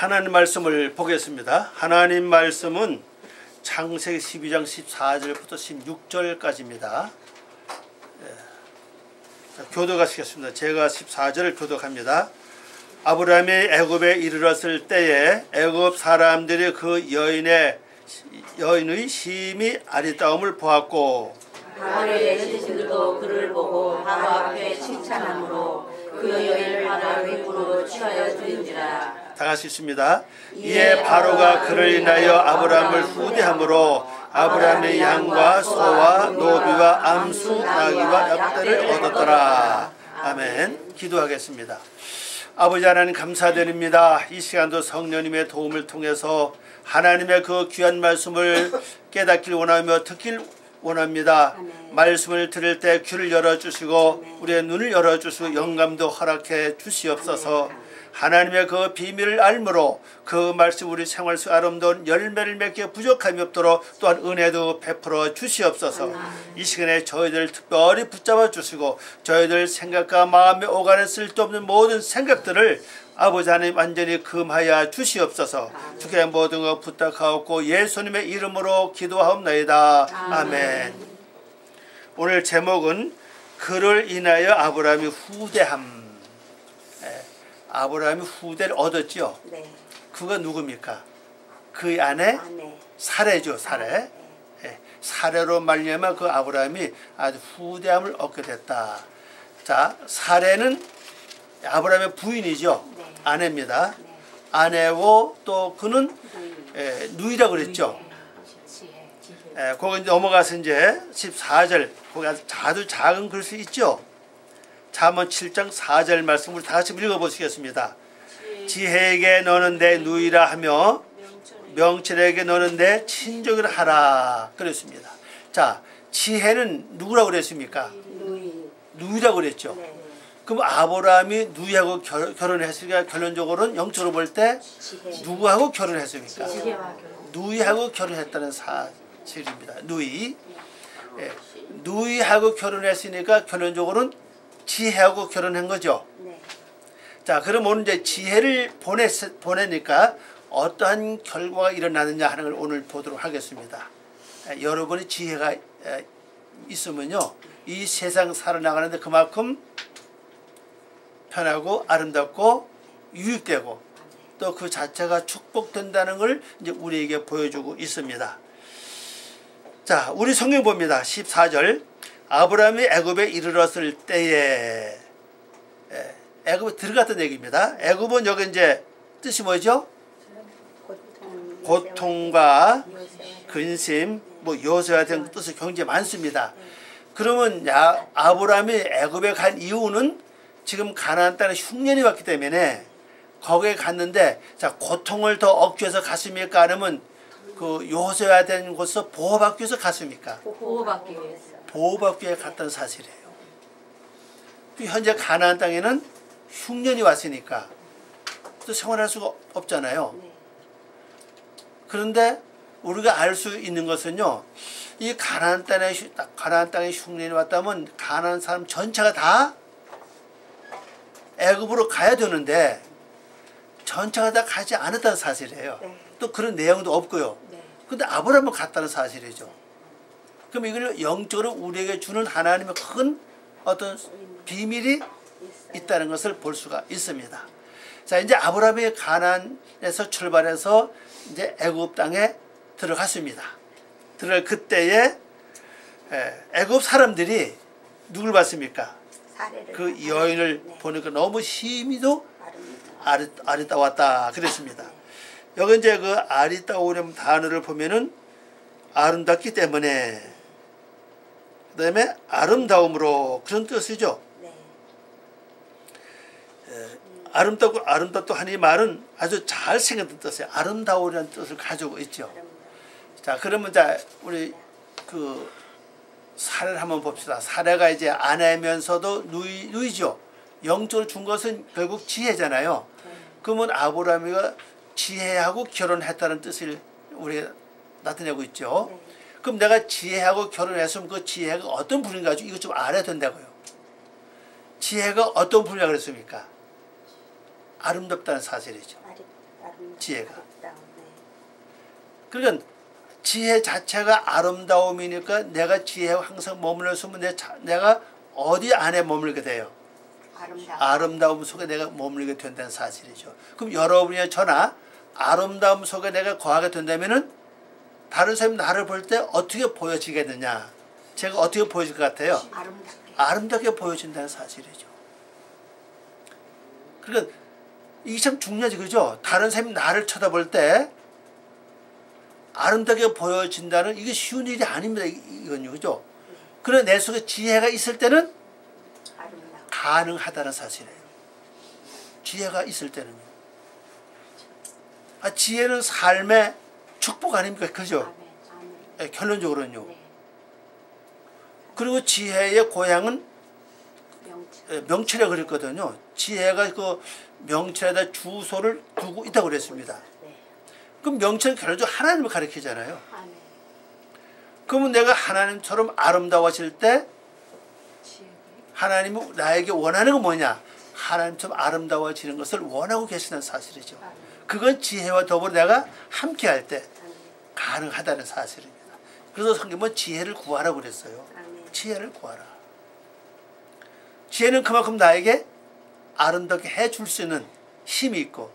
하나님 말씀을 보겠습니다. 하나님 말씀은 창세기 12장 14절부터 16절까지입니다. 교독하시겠습니다. 제가 14절을 교독합니다. 아브라함이 애굽에 이르렀을 때에 애굽 사람들이 그 여인의 심히 아리따움을 보았고 하나님의 제신들도 그를 보고 바로 앞에 칭찬함으로 그 여인을 하나님의 입으로 취하여 들은지라. 다 같이 있습니다. 이에 바로가 그를 인하여 아브라함을 후대함으로 아브라함의 양과 소와 노비와 암수 나귀와 약대를 얻었더라. 아멘. 기도하겠습니다. 아버지 하나님 감사드립니다. 이 시간도 성령님의 도움을 통해서 하나님의 그 귀한 말씀을 깨닫길 원하며 듣길 원합니다. 말씀을 들을 때 귀를 열어주시고 우리의 눈을 열어주시고 영감도 허락해 주시옵소서. 하나님의 그 비밀을 알므로 그 말씀 우리 생활 속 아름다운 열매를 맺게 부족함이 없도록 또한 은혜도 베풀어 주시옵소서. 이 시간에 저희들 특별히 붙잡아 주시고 저희들 생각과 마음에 오가는 쓸데없는 모든 생각들을 아버지 하나님 완전히 금하여 주시옵소서. 주께 모든 것 부탁하옵고 예수님의 이름으로 기도하옵나이다. 아멘. 오늘 제목은 그를 인하여 아브라함이 후대함. 아브라함이 후대를 얻었죠. 네. 그가 누굽니까? 그 아내 사레죠. 사레. 네. 사레로 말미암아 그 아브라함이 아주 후대함을 얻게 됐다. 자, 사레는 아브라함의 부인이죠. 네. 아내입니다. 네. 아내고 또 그는 누이라고 그랬죠. 거기 넘어가서 이제 14절 거기 아주 작은 글씨 있죠. 잠언 7장 4절 말씀 우리 다 같이 읽어보시겠습니다. 지혜에게 너는 내 누이라 하며 명철에게 너는 내 친족이라 하라 그랬습니다. 자, 지혜는 누구라고 그랬습니까? 누이라고 그랬죠. 네. 그럼 아브라함이 누이하고 결혼했으니까 결론적으로는 영적으로 볼 때 누구하고 결혼했습니까? 누이하고 결혼했다는 사실입니다. 누이. 예. 누이하고 결혼했으니까 결론적으로는 지혜하고 결혼한 거죠. 네. 자, 그럼 오늘 이제 지혜를 보내니까 어떠한 결과가 일어나느냐 하는 걸 오늘 보도록 하겠습니다. 여러분의 지혜가 있으면요, 이 세상 살아나가는데 그만큼 편하고 아름답고 유익되고 또 그 자체가 축복된다는 걸 이제 우리에게 보여주고 있습니다. 자, 우리 성경 봅니다. 14절. 아브라함이 애굽에 이르렀을 때에 애굽에 들어갔던 얘기입니다. 애굽은 여기 이제 뜻이 뭐죠? 고통과 근심, 뭐 요새와 등 뜻의 굉장히 많습니다. 그러면 아브라함이 애굽에 간 이유는 지금 가나안 땅에 흉년이 왔기 때문에 거기에 갔는데 자, 고통을 더 억제해서 갔습니까? 아니면 그 요새와 된 곳에서 보호받기 위해서 갔습니까? 보호받기 위해서. 보호받기 위해 갔다는 사실이에요. 현재 가나안 땅에는 흉년이 왔으니까 또 생활할 수가 없잖아요. 그런데 우리가 알 수 있는 것은요, 이 가나안 땅에 흉년이 왔다면 가나안 사람 전체가 다 애굽으로 가야 되는데 전체가 다 가지 않았다는 사실이에요. 또 그런 내용도 없고요. 근데 아브라함은 갔다는 사실이죠. 그럼 이걸 영적으로 우리에게 주는 하나님의 큰 어떤 비밀이 있다는 것을 볼 수가 있습니다. 자, 이제 아브라함이 가나안에서 출발해서 이제 애굽 땅에 들어갔습니다. 들어갈 그때에 애굽 사람들이 누굴 봤습니까? 그 여인을 보니까 너무 힘이도 아리따웠다 그랬습니다. 여기 이제 그 아리따우는 단어를 보면은 아름답기 때문에 그 다음에 아름다움으로 그런 뜻이죠. 아름답고 하는 이 말은 아주 잘생겼던 뜻이에요. 아름다우라는 뜻을 가지고 있죠. 자, 그러면 자, 우리 그 사례를 한번 봅시다. 사례가 이제 아내면서도 누이죠. 영적으로 준 것은 결국 지혜잖아요. 그러면 아브라함이가 지혜하고 결혼했다는 뜻을 우리가 나타내고 있죠. 그럼 내가 지혜하고 결혼했으면 그 지혜가 어떤 분인가 가지고 이것 좀 알아야 된다고요. 지혜가 어떤 분이라고 그랬습니까? 아름답다는 사실이죠. 지혜가. 그러니까 지혜 자체가 아름다움이니까 내가 지혜와 항상 머물렀으면 내가 어디 안에 머물게 돼요? 아름다움 속에 내가 머물게 된다는 사실이죠. 그럼 여러분이나 저나 아름다움 속에 내가 거하게 된다면은 다른 사람이 나를 볼 때 어떻게 보여지겠느냐? 제가 어떻게 보여질 것 같아요? 아름답게 보여진다는 사실이죠. 그러니까 이게 참 중요하지, 그죠? 다른 사람이 나를 쳐다볼 때 아름답게 보여진다는 이게 쉬운 일이 아닙니다. 이건요, 그죠? 그러나 내 속에 지혜가 있을 때는 가능하다는 사실이에요. 지혜가 있을 때는요. 지혜는 삶의 축복 아닙니까? 그죠? 네, 결론적으로는요. 그리고 지혜의 고향은 명철에 그랬거든요. 지혜가 그 명철에다 주소를 두고 있다고 그랬습니다. 그럼 명철은 결론적으로 하나님을 가리키잖아요. 그러면 내가 하나님처럼 아름다워질 때 하나님이 나에게 원하는 건 뭐냐? 하나님처럼 아름다워지는 것을 원하고 계시는 사실이죠. 그건 지혜와 더불어 내가 함께할 때 가능하다는 사실입니다. 그래서 성경은 지혜를 구하라고 그랬어요. 지혜를 구하라. 지혜는 그만큼 나에게 아름답게 해줄 수 있는 힘이 있고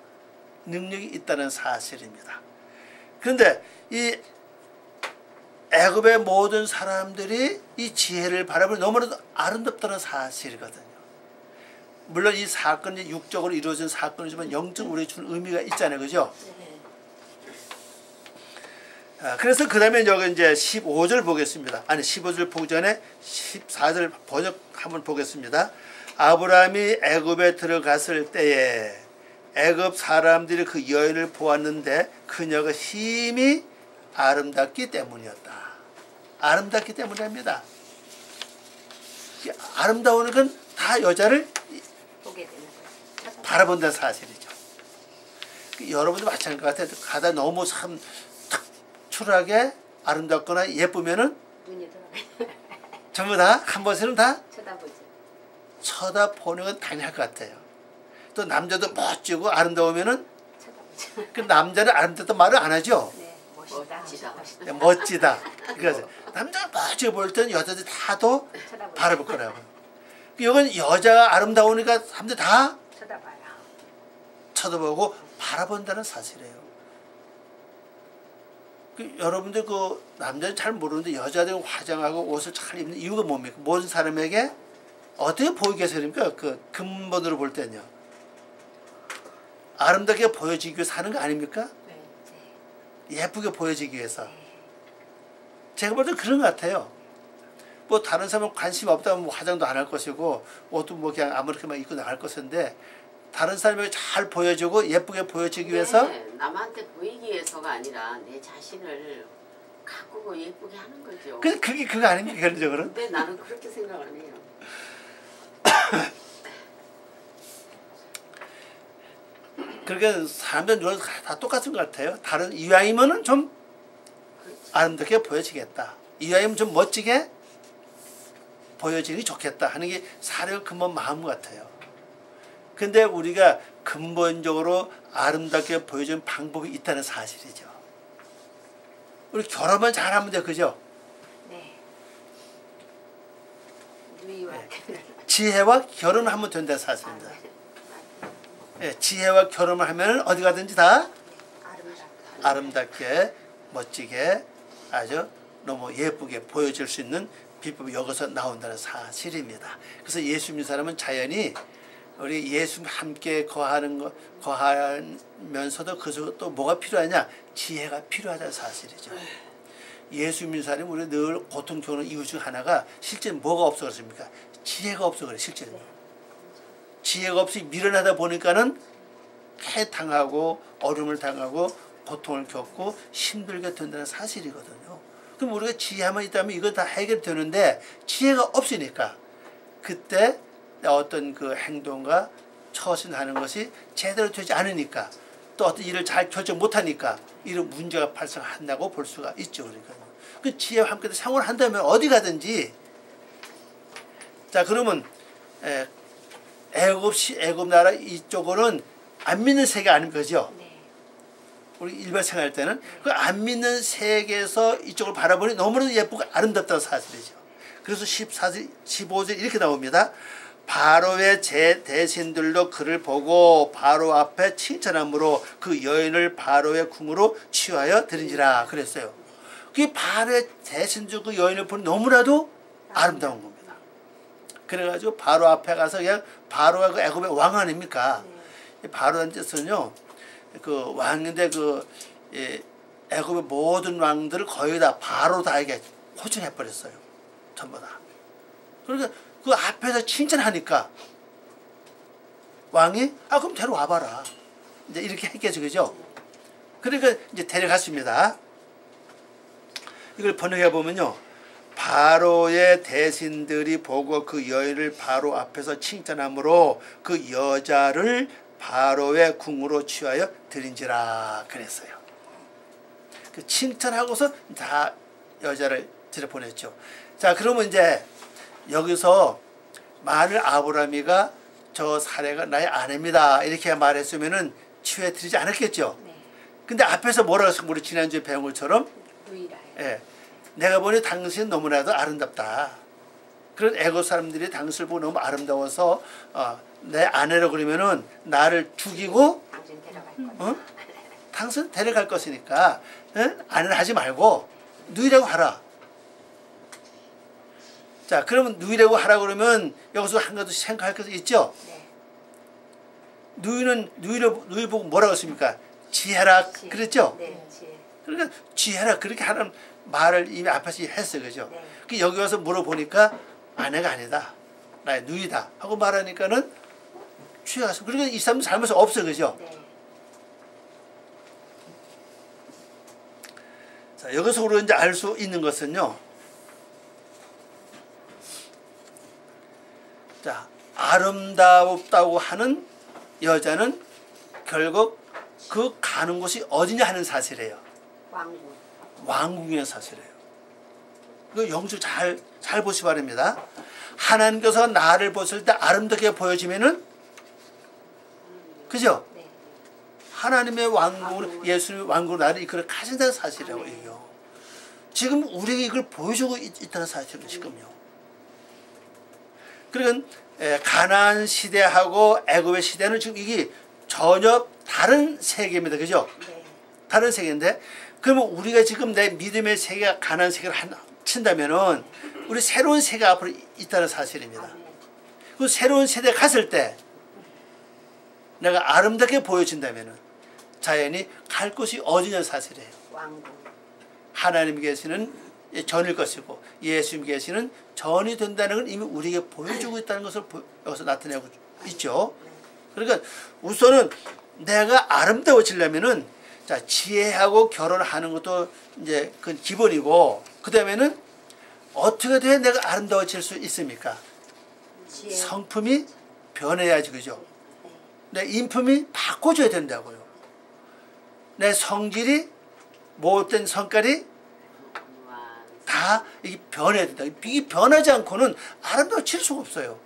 능력이 있다는 사실입니다. 그런데 이 애굽의 모든 사람들이 이 지혜를 바라보면 너무나도 아름답다는 사실이거든요. 물론 이 사건이 육적으로 이루어진 사건이지만 영적으로 우리에게 주는 의미가 있잖아요. 그죠? 그래서 그 다음에 여기 이제 15절 보겠습니다. 아니 15절 보기 전에 14절 번역 한번 보겠습니다. 아브라함이 애굽에 들어갔을 때에 애굽 사람들이 그 여인을 보았는데 그녀가 힘이 아름답기 때문이었다. 아름답기 때문입니다. 아름다운 건 다 여자를 바라본다는 사실이죠. 여러분도 마찬가지 같아요. 가다 너무 참 특출하게 아름답거나 예쁘면은 전부 다 한 번씩은 다 쳐다보는 건 당연할 것 같아요. 또 남자도 멋지고 아름다우면은 그 남자는 아름답다 말을 안 하죠. 멋지다. 그래서 남자가 멋지게 보일 때는 여자들이 다도 바라볼 거라고. 이건 여자가 아름다우니까 사람들이 다 쳐다보고 바라본다는 사실이에요. 여러분들 그 남자는 잘 모르는데 여자들은 화장하고 옷을 잘 입는 이유가 뭡니까? 모든 사람에게 어떻게 보이게 해서입니까? 그 근본으로 볼 때는요. 아름답게 보여지기 위해서 하는 거 아닙니까? 예쁘게 보여지기 위해서. 제가 볼 때 그런 것 같아요. 뭐 다른 사람은 관심 없다면 뭐 화장도 안 할 것이고 옷도 뭐 그냥 아무렇게만 입고 나갈 것인데 다른 사람에게 잘 보여주고 예쁘게 보여지기 위해서 남한테 보이기 위해서가 아니라 내 자신을 가꾸고 예쁘게 하는 거죠. 그게 그거 아닙니까? 결론적으로? 근데 나는 그렇게 생각 안 해요. 그러니까 사람들은 다 똑같은 것 같아요. 다른 이왕이면은 좀 아름답게 보여지겠다. 이왕이면 좀 멋지게 보여지기 좋겠다 하는 게 사람의 근본 마음 같아요. 근데 우리가 근본적으로 아름답게 보여주는 방법이 있다는 사실이죠. 우리 결혼만 잘하면 돼요. 그죠? 네. 지혜와 결혼하면 된다는 사실입니다. 네, 지혜와 결혼을 하면 어디 가든지 다 아름답게 멋지게 아주 너무 예쁘게 보여줄 수 있는 비법이 여기서 나온다는 사실입니다. 그래서 예수 믿는 사람은 자연히 우리 예수 함께 거하면서도 그 속에 또 뭐가 필요하냐? 지혜가 필요하다는 사실이죠. 예수 믿는 사람이 우리 늘 고통 겪는 이유 중 하나가 실제 뭐가 없어 그렇습니까? 지혜가 없어 그래 실제로. 지혜가 없이 미련하다 보니까는 해당하고 어려움을 당하고 고통을 겪고 힘들게 된다는 사실이거든요. 그럼 우리가 지혜만 있다면 이거 다 해결되는데 지혜가 없으니까 그때 어떤 그 행동과 처신하는 것이 제대로 되지 않으니까 또 어떤 일을 잘 결정 못하니까 이런 문제가 발생한다고 볼 수가 있죠. 그러니까 그 지혜와 함께 생활을 한다면 어디 가든지 자 그러면 애굽 나라 이쪽으로는 안 믿는 세계 아닙니까? 그죠? 우리 일반 생활 때는 그 안 믿는 세계에서 이쪽을 바라보니 너무나도 예쁘고 아름답다는 사실이죠. 그래서 15절 이렇게 나옵니다. 바로의 제 대신들도 그를 보고 바로 앞에 칭찬함으로 그 여인을 바로의 궁으로 취하여 드린지라 그랬어요. 그 바로의 대신들 그 여인을 보니 너무나도 아름다운 겁니다. 그래가지고 바로 앞에 가서 그냥 바로가 그 애굽의 왕 아닙니까? 바로라는 뜻은요, 그 왕인데 그 애굽의 모든 왕들을 거의 다 바로 다에게 호칭해 버렸어요. 전부 다. 그러니까 그 앞에서 칭찬하니까 왕이 그럼 데려와봐라. 이제 이렇게 했겠죠, 그죠? 그러니까 이제 데려갔습니다. 이걸 번역해 보면요, 바로의 대신들이 보고 그 여인을 바로 앞에서 칭찬함으로 그 여자를 바로의 궁으로 취하여 드린지라 그랬어요. 그 칭찬하고서 다 여자를 들여보냈죠. 자, 그러면 이제 여기서 만일 아브라함이가 저 사례가 나의 아내입니다 이렇게 말했으면은 취해 드리지 않았겠죠. 근데 앞에서 뭐라고 했어? 우리 지난주에 배운 것처럼 예, 내가 보니 당신 너무나도 아름답다. 그런 애국 사람들이 당신을 보고 너무 아름다워서 내 아내로 그러면은 나를 죽이고 당신 데려갈 것이니까 아내를 하지 말고 누이라고 하라. 자, 그러면 누이라고 하라 그러면 여기서 한 가지 생각할 것이 있죠. 누이 보고 뭐라고 했습니까? 지혜라 그랬죠. 그러니까 지혜라 그렇게 하는 말을 이미 앞에서 했어요, 그죠? 여기 와서 물어보니까 아내가 아니다, 나의 누이다 하고 말하니까는 취해가서, 그러니까 이 사람 잘못이 없어, 그죠? 자, 여기서 우리가 이제 알 수 있는 것은요, 자, 아름답다고 하는 여자는 결국 그 가는 곳이 어디냐 하는 사실이에요. 왕궁의 사실이에요. 그 영주 잘 보시 바랍니다. 하나님께서 나를 보실 때 아름답게 보여지면은, 그죠? 하나님의 왕국으로, 예수님의 왕국으로 나를 이끌어 가신다는 사실이라고 얘기해요. 지금 우리에게 이걸 보여주고 있다는 사실은 지금요. 그러니까 가나안 시대하고 애굽의 시대는 지금 이게 전혀 다른 세계입니다. 그죠? 다른 세계인데, 그러면 우리가 지금 내 믿음의 세계가 가나안 세계를 친다면은 우리 새로운 세계가 앞으로 있다는 사실입니다. 그 새로운 세대에 갔을 때 내가 아름답게 보여진다면은 자연히 갈 곳이 어디냐는 사실이에요. 하나님 계시는 전일 것이고 예수님 계시는 전이 된다는 걸 이미 우리에게 보여주고 있다는 것을 여기서 나타내고 있죠. 그러니까 우선은 내가 아름다워지려면은, 자, 지혜하고 결혼하는 것도 이제 그건 기본이고, 그 다음에는 어떻게 돼야 내가 아름다워질 수 있습니까? 성품이 변해야지, 그죠? 내 인품이 바꿔줘야 된다고요. 내 성질이, 못된 성깔이 다 이게 변해야 된다. 이게 변하지 않고는 아름다워질 수가 없어요.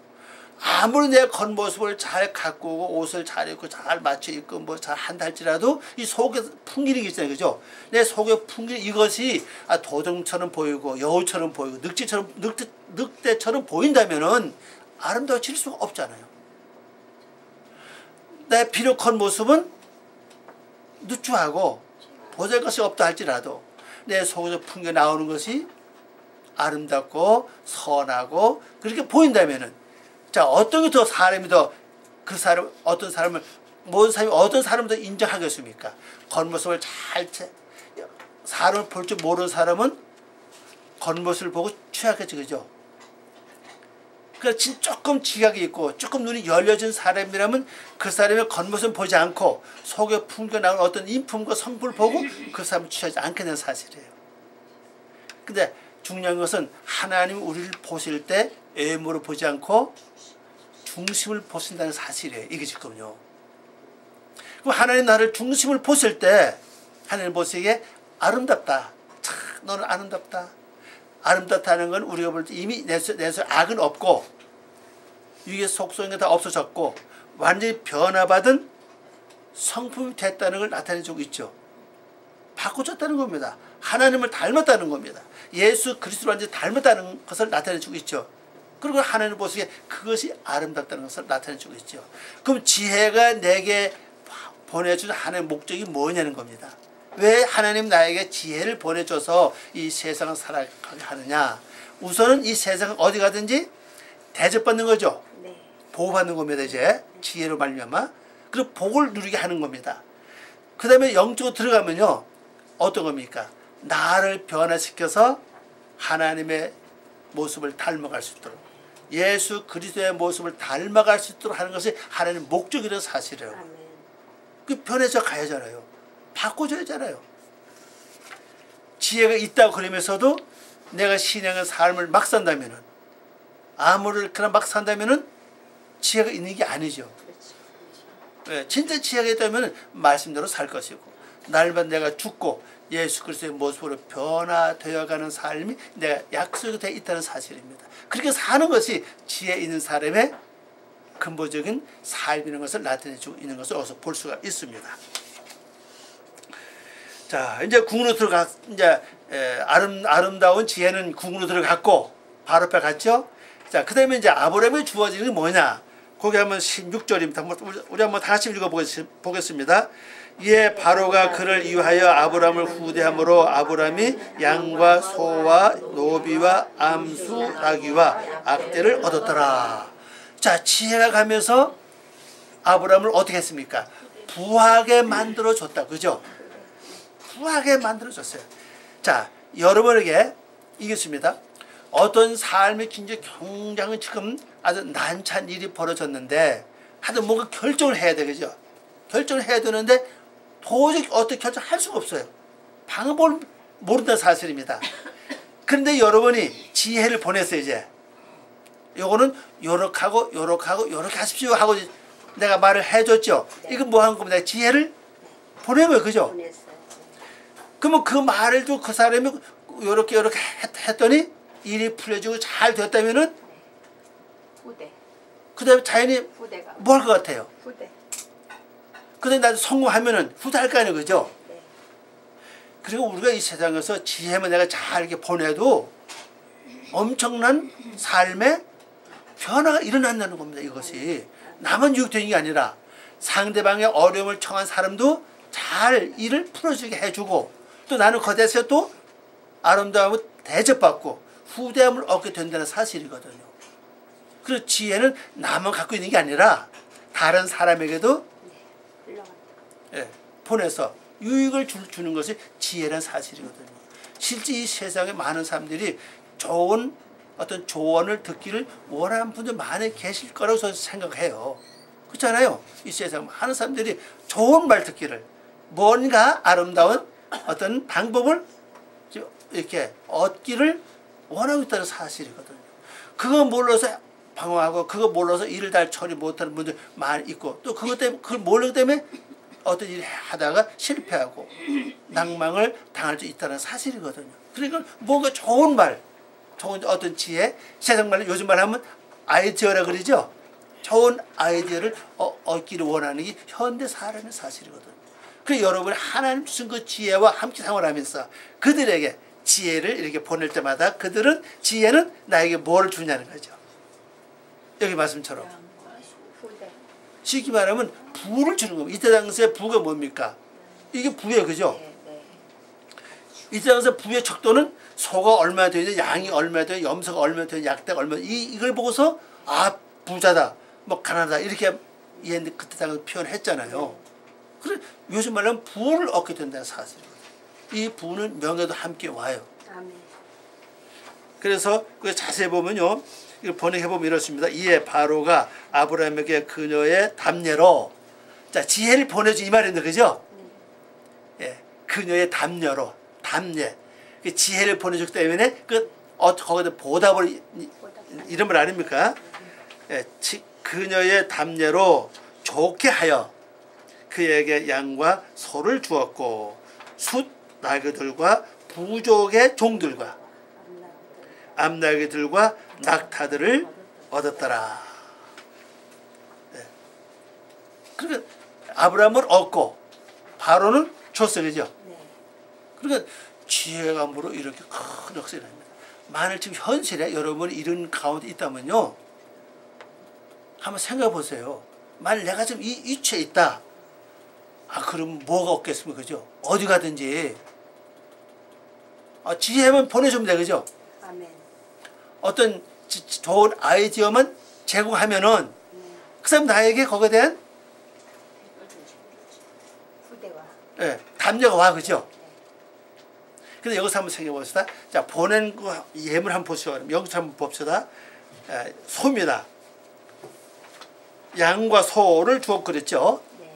아무리 내 겉모습을 잘 가꾸고 옷을 잘 입고 잘 맞춰 입고 뭐 잘 한다 할지라도 이 속에 풍기는 게 있잖아요, 그죠? 내 속에 풍기는 이것이 도둑처럼 보이고 여우처럼 보이고 늑대처럼 보인다면은 아름다워질 수가 없잖아요. 내 비록 겉모습은 누추하고 보잘것이 없다 할지라도 내 속에서 풍겨 나오는 것이 아름답고 선하고 그렇게 보인다면은, 자, 어떤 게 더 사람이 더 그 사람, 어떤 사람을, 모든 사람이 어떤 사람을 더 인정하겠습니까? 겉모습을 사람을 볼 줄 모르는 사람은 겉모습을 보고 취하겠죠, 그죠? 그러니까 조금 지각이 있고 조금 눈이 열려진 사람이라면 그 사람의 겉모습을 보지 않고 속에 풍겨나오는 어떤 인품과 성품을 보고 그 사람을 취하지 않게 되는 사실이에요. 근데 중요한 것은 하나님이 우리를 보실 때 외모를 보지 않고 중심을 보신다는 사실이에요. 이게 지금요. 그럼 하나님 나를 중심을 보실 때 하나님 보시기에 아름답다. 참 너는 아름답다. 아름답다는 건 우리가 볼 때 이미 내 속에 악은 없고 위에 속성이 다 없어졌고 완전히 변화받은 성품이 됐다는 걸 나타내주고 있죠. 바꿔줬다는 겁니다. 하나님을 닮았다는 겁니다. 예수 그리스도를 완전히 닮았다는 것을 나타내주고 있죠. 그리고 하나님 보시기에 그것이 아름답다는 것을 나타내주고 있죠. 그럼 지혜가 내게 보내준 하나님의 목적이 뭐냐는 겁니다. 왜 하나님 나에게 지혜를 보내줘서 이 세상을 살아가게 하느냐. 우선은 이 세상을 어디 가든지 대접받는 거죠. 네. 보호받는 겁니다. 이제 지혜로 말미암아. 그리고 복을 누리게 하는 겁니다. 그 다음에 영적으로 들어가면요. 어떤 겁니까? 나를 변화시켜서 하나님의 모습을 닮아갈 수 있도록, 예수 그리스도의 모습을 닮아갈 수 있도록 하는 것이 하나님의 목적이라는 사실이에요. 그 변해져 가야잖아요. 바꿔줘야잖아요. 지혜가 있다고 그러면서도 내가 신앙의 삶을 막 산다면은, 아무렇게나 막 산다면은 지혜가 있는 게 아니죠. 네, 진짜 지혜가 있다면 말씀대로 살 것이고, 날마다 내가 죽고 예수 그리스도의 모습으로 변화되어가는 삶이 내가 약속이 되어 있다는 사실입니다. 그렇게 사는 것이 지혜 있는 사람의 근본적인 삶이라는 것을 나타내주고 있는 것을 어서 볼 수가 있습니다. 자, 이제 궁으로 들어가, 이제 아름다운 지혜는 궁으로 들어갔고 바로 앞에 갔죠. 자, 그 다음에 이제 아브라함이 주어지는 게 뭐냐? 거기 한번 16절입니다. 우리 한번 다 같이 읽어보겠습니다. 이에 바로가 그를 이유하여 아브라함을 후대함으로 아브라함이 양과 소와 노비와 암수 나귀와 악대를 얻었더라. 자, 지혜가 가면서 아브라함을 어떻게 했습니까? 부하게 만들어줬다. 그죠? 부하게 만들어줬어요. 자, 여러분에게 이겼습니다. 어떤 삶의 굉장히 지금 아주 난처한 일이 벌어졌는데 하여튼 뭔가 결정을 해야 돼. 그죠? 결정을 해야 되는데 도저히 어떻게 결정할 수가 없어요. 방법을 모른다는 사실입니다. 그런데 여러분이 지혜를 보냈어요. 이제 요거는 요렇게 하고 요렇게 하십시오 하고 내가 말을 해줬죠. 이건 뭐 한 겁니다. 지혜를 보낸 거예요. 그죠? 그러면 그 말을 또 그 사람이 요렇게 했더니 일이 풀려지고 잘 됐다면은 후대. 그 다음에 자연히 후대가. 뭐 할 것 같아요? 후대. 그 다음에 나도 성공하면은 후대할 거 아니에요. 그죠? 네. 그리고 우리가 이 세상에서 지혜만 내가 잘 이렇게 보내도 엄청난 삶의 변화가 일어난다는 겁니다. 이것이 나만 유익되는 게 아니라 상대방의 어려움을 청한 사람도 잘 일을 풀어주게 해주고, 또 나는 거기에서 또 아름다움을 대접받고 후대함을 얻게 된다는 사실이거든요. 그래서 지혜는 나만 갖고 있는 게 아니라 다른 사람에게도 보내서 유익을 주는 것이 지혜라는 사실이거든요. 실제 이 세상에 많은 사람들이 좋은 어떤 조언을 듣기를 원하는 분들 많이 계실 거라고 저는 생각해요. 그렇잖아요. 이 세상 많은 사람들이 좋은 말 듣기를, 뭔가 아름다운 어떤 방법을 이렇게 얻기를 원하고 있다는 사실이거든요. 그거 몰라서 방황하고 그거 몰라서 일을 잘 처리 못하는 분들 많이 있고, 또 그것 때문에 그걸 모르기 때문에 어떤 일을 하다가 실패하고 낭망을 당할 수 있다는 사실이거든요. 그러니까 뭔가 좋은 말, 좋은 어떤 지혜, 세상 말로 요즘 말하면 아이디어라 그러죠. 좋은 아이디어를 얻기를 원하는 게 현대 사람의 사실이거든요. 그래서 여러분이 하나님 주신 그 지혜와 함께 생활하면서 그들에게 지혜를 이렇게 보낼 때마다 그들은 지혜는 나에게 뭘 주냐는 거죠. 여기 말씀처럼 쉽게 말하면 부를 주는 겁니다. 이때 당시에 부가 뭡니까? 이게 부예요. 그죠? 이때 당시에 부의 척도는 소가 얼마나 되냐, 양이 얼마나 되냐, 염소가 얼마나 되냐, 약대가 얼마나, 이걸 보고서 아 부자다, 뭐 가난하다 이렇게 그때 당시 표현했잖아요. 그래 요즘 말하면 부를 얻게 된다는 사실이거든요. 이 부는 명예도 함께 와요. 그래서 그 자세히 보면요, 이걸 번역해 보면 이렇습니다. 이에 바로가 아브라함에게 그녀의 담례로, 자 지혜를 보내준 이 말인데 그죠? 예, 그녀의 담례로, 담례, 그 지혜를 보내줬기 때문에 그 거기다 보답을 이런 말 아닙니까? 예, 그녀의 담례로 좋게 하여 그에게 양과 소를 주었고 숫 나귀들과 부족의 종들과 암나귀들과 낙타들을 얻었더라. 네. 그러니까 아브라함을 얻고 바로는 줬어요. 그죠? 그러니까 지혜감으로 이렇게 큰 역사를 합니다. 만일 지금 현실에 여러분이 이런 가운데 있다면요, 한번 생각해 보세요. 만일 내가 지금 이 위치에 있다. 그럼 뭐가 없겠습니까? 그죠? 어디 가든지 지혜만 보내주면 돼. 그죠? 아멘. 어떤 좋은 아이디어만 제공하면은 그 사람 나에게 거기에 대한 후대와 담력 와. 그죠? 근데 여기서 한번 생각해 봅시다. 자, 보낸 거 예물 한번 보시죠. 여기서 한번 봅시다. 소입니다. 양과 소를 주었 그랬죠. 네.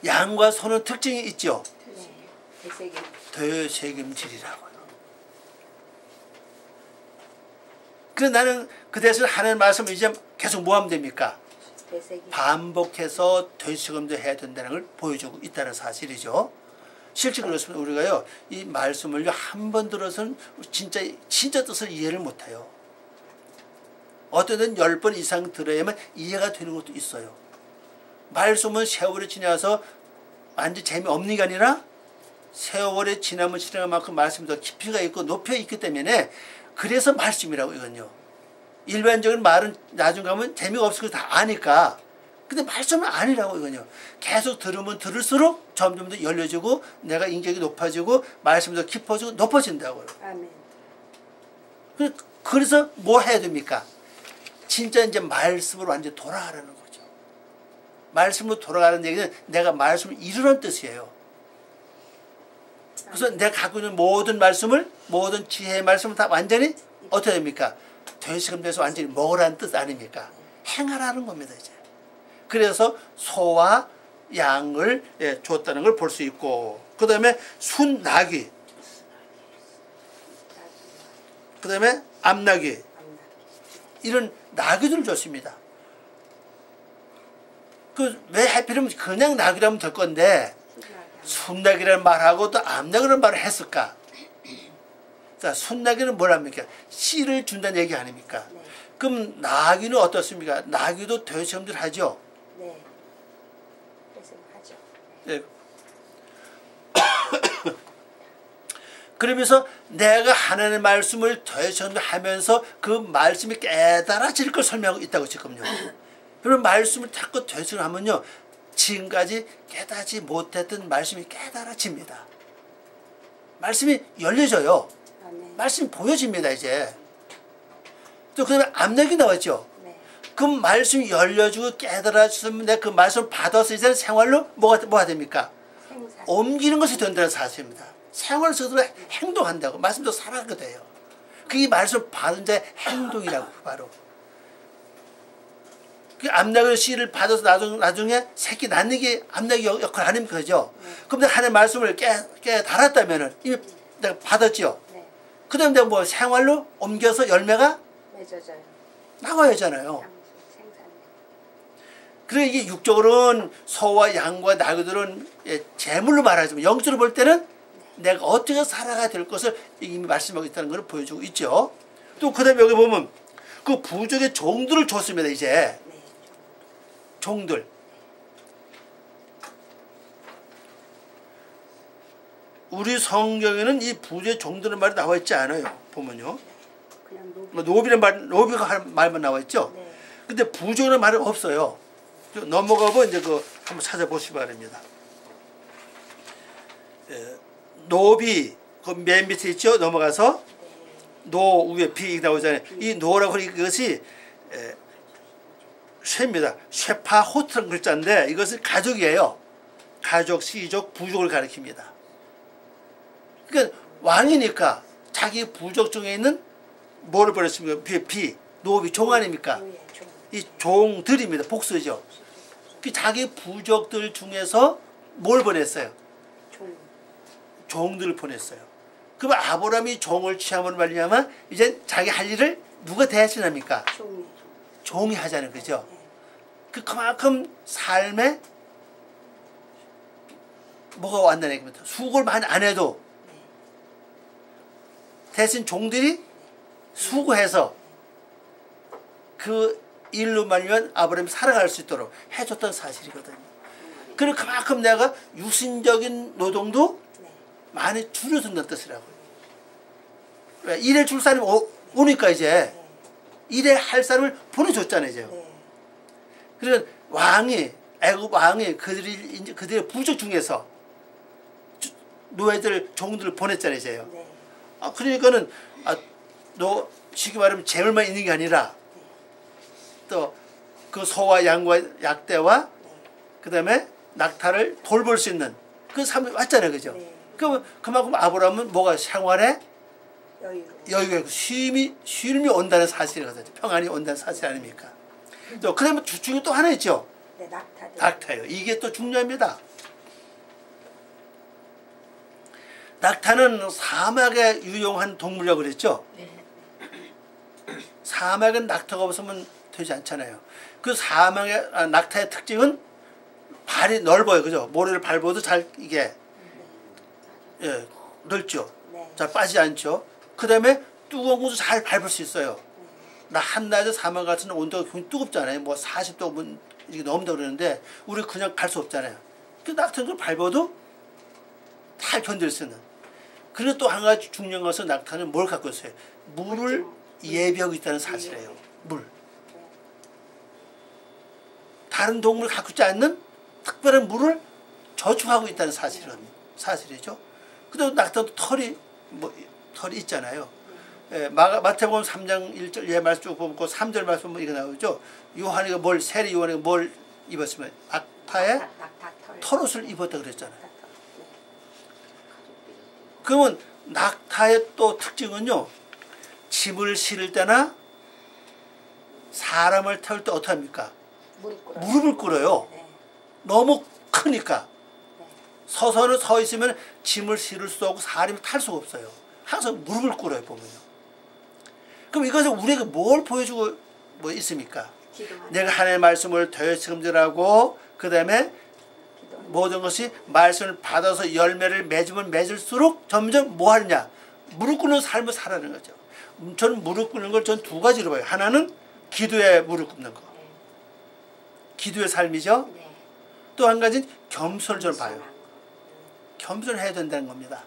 양과 소는 특징이 있죠. 네. 되새김. 되새김질이라고요. 그래서 나는 그 대신 하는 말씀을 이제 계속 뭐 하면 됩니까? 되새김. 반복해서 되새김도 해야 된다는 걸 보여주고 있다는 사실이죠. 실제 그렇습니다. 우리가요, 이 말씀을 한 번 들어서는 진짜 뜻을 이해를 못해요. 어떤 때는 10번 이상 들어야만 이해가 되는 것도 있어요. 말씀은 세월이 지나서 완전 재미없는 게 아니라 세월이 지나면 지나는 만큼 말씀이 더 깊이가 있고 높이가 있기 때문에 그래서 말씀이라고 이건요. 일반적인 말은 나중 가면 재미가 없을 거 다 아니까. 근데 말씀은 아니라고 이건요. 계속 들으면 들을수록 점점 더 열려지고 내가 인격이 높아지고 말씀이 더 깊어지고 높아진다고요. 아멘. 그래서 뭐 해야 됩니까? 진짜 이제 말씀으로 완전히 돌아가라는 거죠. 말씀으로 돌아가는 얘기는 내가 말씀을 이루는 뜻이에요. 그래서 내가 갖고 있는 모든 말씀을, 모든 지혜의 말씀을 다 완전히 어떻게 됩니까? 되새김돼서 완전히 먹으라는 뜻 아닙니까? 행하라는 겁니다, 이제. 그래서 소와 양을 줬다는 걸 볼 수 있고, 그 다음에 순나귀, 그 다음에 암나귀, 이런 나귀들을 줬습니다. 왜 하필이면 그냥 나귀라면 될 건데 순나귀라는 말하고 또 암나귀라는 말을 했을까? 자, 순나귀는 뭐랍니까? 씨를 준다는 얘기 아닙니까? 네. 그럼 나귀는 어떻습니까? 나귀도 되새김질 하죠. 네. 되새김하죠. 네. 그러면서 내가 하나님의 말씀을 되새김하면서 그 말씀이 깨달아질 걸 설명하고 있다고 지금요. 그런 말씀을 자꾸 되새김하면요, 지금까지 깨닫지 못했던 말씀이 깨달아집니다. 말씀이 열려져요. 아멘. 말씀이 보여집니다, 이제. 또 그 다음에 암나귀 나왔죠. 네. 그 말씀이 열려주고 깨달아주면 내가 그 말씀을 받아서 이제는 생활로 뭐가 됩니까? 생산. 옮기는 것이 된다는 사실입니다. 생활을 스스로 행동한다고. 말씀도 살아가게 돼요. 그게 말씀을 받은 자의 행동이라고, 바로. 그 암나귀 씨를 받아서 나중에 새끼 낳는 게 암나귀 역할 아닙니까? 그죠? 그럼 내가 하나님의 말씀을 깨달았다면은 이미 내가 받았죠. 네. 그 다음에 내가 뭐 생활로 옮겨서 열매가 맺어져요. 나와야 하잖아요. 생산. 그래 이게 육적으로는 소와 양과 나귀들은 재물로 말하지만 영적으로 볼 때는 내가 어떻게 살아가야 될 것을 이미 말씀하고 있다는 걸 보여주고 있죠. 또 그 다음에 여기 보면 그 부족의 종들을 줬습니다. 이제 네. 종들. 우리 성경에는 이 부족의 종들의 말이 나와 있지 않아요. 보면요. 그냥 노비가 하는 말만 나와 있죠. 네. 근데 부족이라는 말은 없어요. 넘어가고 이제 한번 찾아보시기 바랍니다. 노비 그 맨 밑에 있죠. 넘어가서 노 위에 비 나오잖아요. 이 노라고 하는 이것이 쇠입니다. 쇠파 호트라는 글자인데 이것은 가족이에요. 가족, 시족, 부족을 가리킵니다. 그러니까 왕이니까 자기 부족 중에 있는 뭐를 버렸습니까? 비, 노비, 종 아닙니까? 이 종들입니다. 복수죠. 그 자기 부족들 중에서 뭘 보냈어요? 종들을 보냈어요. 그럼 아브라함이 종을 취함으로 말미암아 이제 자기 할 일을 누가 대신합니까? 종이 하자는 거죠. 그만큼 삶에 뭐가 왔다는 얘기입니다. 수고를 많이 안 해도 대신 종들이 수고해서 그 일로 말면 아브라함이 살아갈 수 있도록 해줬던 사실이거든요. 그리고 그만큼 내가 육신적인 노동도 많이 줄여준다는 뜻이라고요. 왜? 일해 줄 사람이 오니까 이제 일해 할 사람을 보내줬잖아요. 이제. 그런 왕이 애굽 왕이 그들의 부족 중에서 노예들 종들을 보냈잖아요. 이제요. 그러니까는 너 쉽게 말하면 재물만 있는 게 아니라 또 그 소와 양과 약대와 그다음에 낙타를 돌볼 수 있는 그 삶이 왔잖아요. 그죠? 그만큼 아브라함은 뭐가 생활에 여유가 있고 쉼이 온다는 사실이거든요. 평안이 온다는 사실 아닙니까? 또 그다음에 중에 또 하나 있죠. 낙타예요. 이게 또 중요합니다. 낙타는 사막에 유용한 동물이라고 그랬죠. 사막은 낙타가 없으면 되지 않잖아요. 그 사막의 낙타의 특징은 발이 넓어요. 그죠? 모래를 밟아도 잘 이게 넓죠. 잘 빠지지 않죠. 그 다음에 뜨거운 곳도 잘 밟을 수 있어요. 나 한낮에 사막 같은 온도가 굉장히 뜨겁잖아요. 뭐 40도 이게 넘는다고 그러는데 우리 그냥 갈 수 없잖아요. 그 낙타는 걸 밟아도 잘 견딜 수 있는. 그리고 또 한 가지 중요한 것은 낙타는 뭘 갖고 있어요? 물을 예비하고 있다는 사실이에요. 물. 다른 동물이 갖고 있지 않는 특별한 물을 저축하고 있다는 사실이죠. 그리고 낙타도 털이 있잖아요. 마태복음 3장 1절 예 말씀 쭉 보면 3절 말씀 보면 이거 나오죠. 세리 요한이가 뭘 입었으면 낙타의 털옷을 입었다 그랬잖아요. 그러면 낙타의 또 특징은요. 짐을 실을 때나 사람을 태울 때 어떻게 합니까? 무릎을 꿇어요. 너무 크니까. 서서는 서 있으면 짐을 실을 수 없고 사람이 탈 수가 없어요. 항상 무릎을 꿇어요. 보면요. 그럼 이것은 우리에게 뭘 보여주고 뭐 있습니까? 내가 하나님의 말씀을 되새김질하고 그 다음에 모든 것이 말씀을 받아서 열매를 맺으면 맺을수록 점점 뭐 하느냐? 무릎 꿇는 삶을 살아가는 거죠. 저는 무릎 꿇는 걸 전 두 가지로 봐요. 하나는 기도에 무릎 꿇는 거. 기도의 삶이죠. 또 한 가지는 겸손을 좀 봐요. 겸손해야 된다는 겁니다.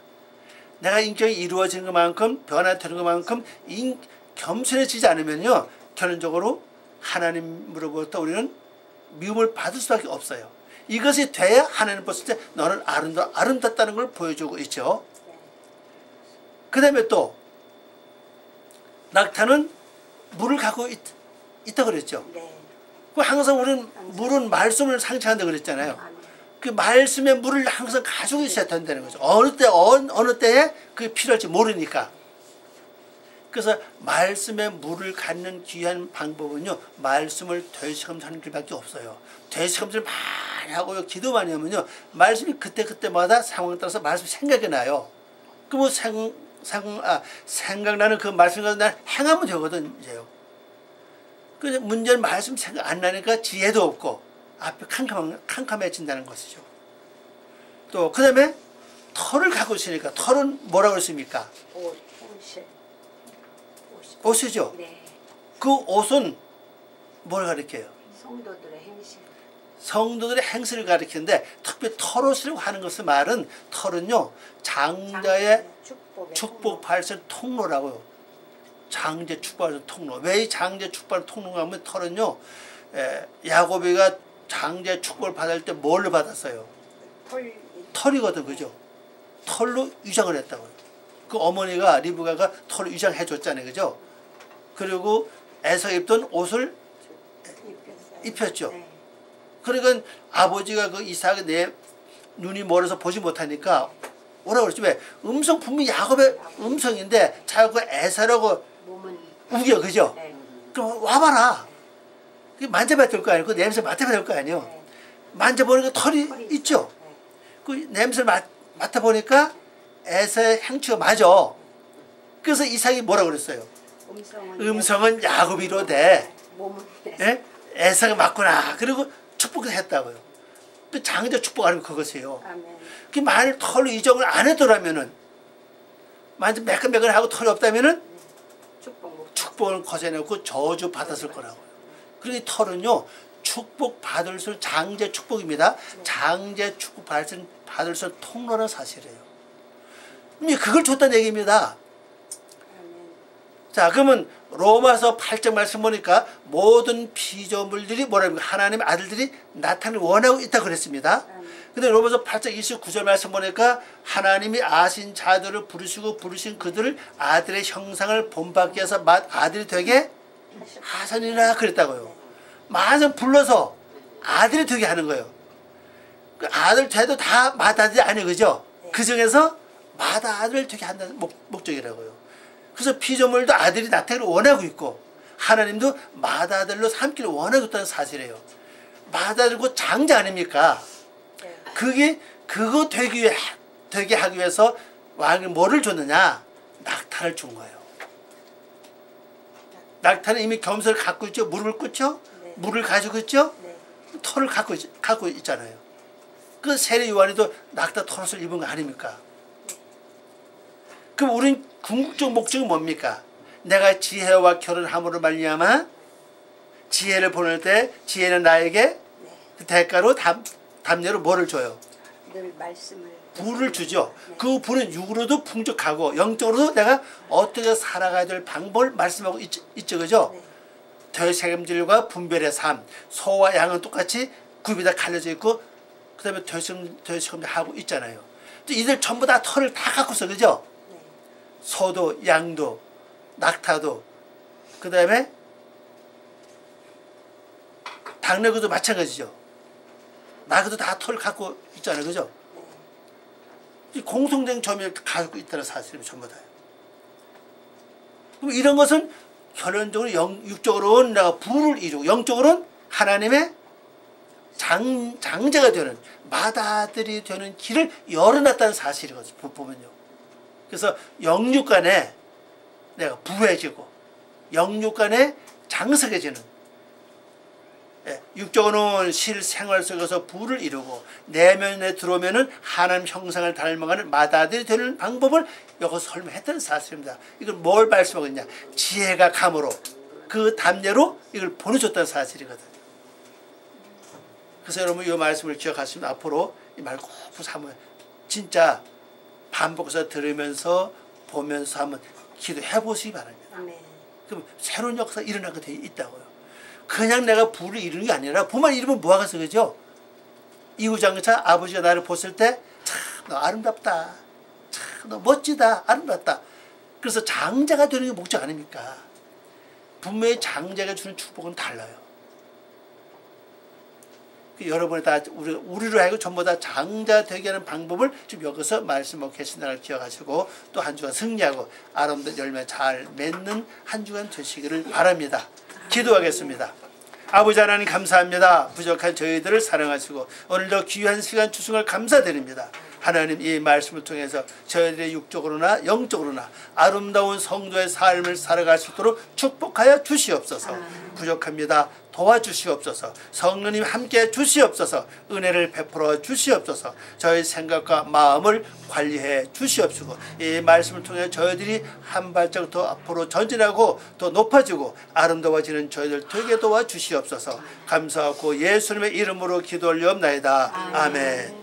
내가 인격이 이루어지는 것만큼 변화되는 것만큼 겸손해지지 않으면요. 결론적으로 하나님으로부터 우리는 미움을 받을 수밖에 없어요. 이것이 돼야 하나님 봤을 때 너는 아름답다는 걸 보여주고 있죠. 그 다음에 또 낙타는 물을 갖고 있다고 그랬죠. 항상 우리는 물은 말씀을 상징한다고 그랬잖아요. 그 말씀의 물을 항상 가지고 있어야 된다는 거죠. 어느 때에 그게 필요할지 모르니까. 그래서 말씀의 물을 갖는 귀한 방법은요. 말씀을 되새김질하는 길밖에 없어요. 되새김질 많이 하고요. 기도 많이 하면요. 말씀이 그때마다 상황에 따라서 말씀이 생각이 나요. 그럼 생각나는 그 말씀을 가지고 난 행하면 되거든. 이제요. 그래서 문제는 말씀 생각 안 나니까 지혜도 없고 앞에 캄캄해진다는 것이죠. 또 그 다음에 털을 갖고 있으니까 털은 뭐라고 했습니까? 옷이죠. 그 옷은 뭘 가리켜요? 성도들의 행실을 가리키는데 특별히 털옷이라고 하는 것의 말은 털은요. 장자의 축복 발생 통로라고요. 장제 축복의 통로. 왜 이 장제 축복의 통로가 하면 털은요. 야곱이가 장제 축복을 받을 때 뭘로 받았어요? 털이거든. 그죠? 털로 위장을 했다고요. 그 어머니가 리브가가 털로 위장해 줬잖아요. 그죠? 그리고 에서 입던 옷을 입혔죠. 그러니까 아버지가 그 이삭이 내 눈이 멀어서 보지 못하니까 뭐라고 그랬지? 왜? 음성 분명히 야곱의 음성인데 자꾸 에서라고 우겨. 그죠? 그럼 와봐라. 만져봐야 될 거 아니에요. 그 냄새 맡아봐야 될 거 아니에요. 만져보니까 털이 있죠. 그 냄새를 맡아보니까 에서의 향취가 맞아. 그래서 이삭이 뭐라고 그랬어요? 음성은 야곱이로되 에서가 맞구나. 그리고 축복을 했다고요. 그 장자 축복 아니면 그것이에요. 그 만일 털로 이적을 안 했더라면은 만약 매끈매끈하고 털이 없다면은 축복을 거둬내고 저주 받았을 거라고요. 그리고 털은요 축복 받을 수 장제 축복입니다. 장제 축복 받을 수 통로라는 사실이에요. 그걸 줬다는 얘기입니다. 자, 그러면 로마서 8장 말씀 보니까 모든 피조물들이 뭐라고 하나님의 아들들이 나타나를 원하고 있다고 그랬습니다. 근데 로마서 8장 29절 말씀 보니까 하나님이 아신 자들을 부르신 그들을 아들의 형상을 본받게 해서 아들이 되게 하선이라 그랬다고요. 마선 불러서 아들이 되게 하는 거예요. 그 아들 돼도 다 맏아들이 아니에요. 그죠? 그 중에서 맏아들을 되게 한다는 목적이라고요. 그래서 피조물도 아들이 나타나기를 원하고 있고 하나님도 맏아들로 삼기를 원하고 있다는 사실이에요. 맏아들 곧 장자 아닙니까? 그거 되게 하기 위해서 왕이 뭐를 줬느냐? 낙타를 준 거예요. 낙타는 이미 겸손을 갖고 있죠. 무릎을 꿇죠. 네. 물을 가지고 있죠. 네. 털을 갖고 있잖아요. 그 세례 요한이도 낙타 털옷을 입은 거 아닙니까? 네. 그럼 우린 궁극적 목적은 뭡니까? 내가 지혜와 결혼함으로 말미암아 지혜를 보낼 때 지혜는 나에게 네. 그 대가로 담례로 뭐를 줘요? 늘 말씀을 불을 주죠. 네. 그 불은 육으로도 풍족하고 영적으로도 내가 어떻게 살아가야 될 방법을 말씀하고 있죠. 그죠? 네. 되새김질과 분별의 삶, 소와 양은 똑같이 굽이 다 갈려져 있고 그 다음에 되새김질 하고 있잖아요. 또 이들 전부 다 털을 다 갖고 있어. 그죠? 네. 소도 양도 낙타도 그 다음에 당나귀도 마찬가지죠. 나그도 다 털을 갖고 있잖아요. 그죠? 이 공통된 점을 가지고 있다는 사실이 전부 다요. 그럼 이런 것은 결론적으로 육적으로는 내가 부를 이루고 영적으로는 하나님의 장자가 되는 맏아들이 되는 길을 열어놨다는 사실이거든요. 보면요. 그래서 영육 간에 내가 부해지고 영육 간에 장석해지는 육적으로는 실생활 속에서 부를 이루고 내면에 들어오면은 하나님 형상을 닮아가는 맏아들이 되는 방법을 여기서 설명했다는 사실입니다. 이걸 뭘 말씀하고 있냐? 지혜가 감으로 그 담례로 이걸 보내줬다는 사실이거든요. 그래서 여러분 이 말씀을 기억하시면 앞으로 이 말 꼭 한번 진짜 반복해서 들으면서 보면서 한번 기도해 보시기 바랍니다. 그럼 새로운 역사가 일어나게 되어 있다고요. 그냥 내가 부를 이루는 게 아니라 부만 이루면 뭐하겠어. 그죠? 이후장차 아버지가 나를 봤을 때 참 너 아름답다, 참 너 멋지다, 아름답다. 그래서 장자가 되는 게 목적 아닙니까? 분명히 장자가 주는 축복은 달라요. 여러분이 다 우리로 하여금 전부 다 장자 되게 하는 방법을 지금 여기서 말씀하고 계신다는 걸 기억하시고 또 한 주간 승리하고 아름다운 열매 잘 맺는 한 주간 되시기를 바랍니다. 기도하겠습니다. 아버지 하나님 감사합니다. 부족한 저희들을 사랑하시고 오늘도 귀한 시간 주승을 감사드립니다. 하나님 이 말씀을 통해서 저희들의 육적으로나 영적으로나 아름다운 성도의 삶을 살아갈 수 있도록 축복하여 주시옵소서. 부족합니다. 도와주시옵소서. 성령님 함께 주시옵소서. 은혜를 베풀어 주시옵소서. 저희 생각과 마음을 관리해 주시옵소서. 이 말씀을 통해 저희들이 한 발짝 더 앞으로 전진하고 더 높아지고 아름다워지는 저희들 되게 도와주시옵소서. 감사하고 예수님의 이름으로 기도 올리옵나이다. 아멘.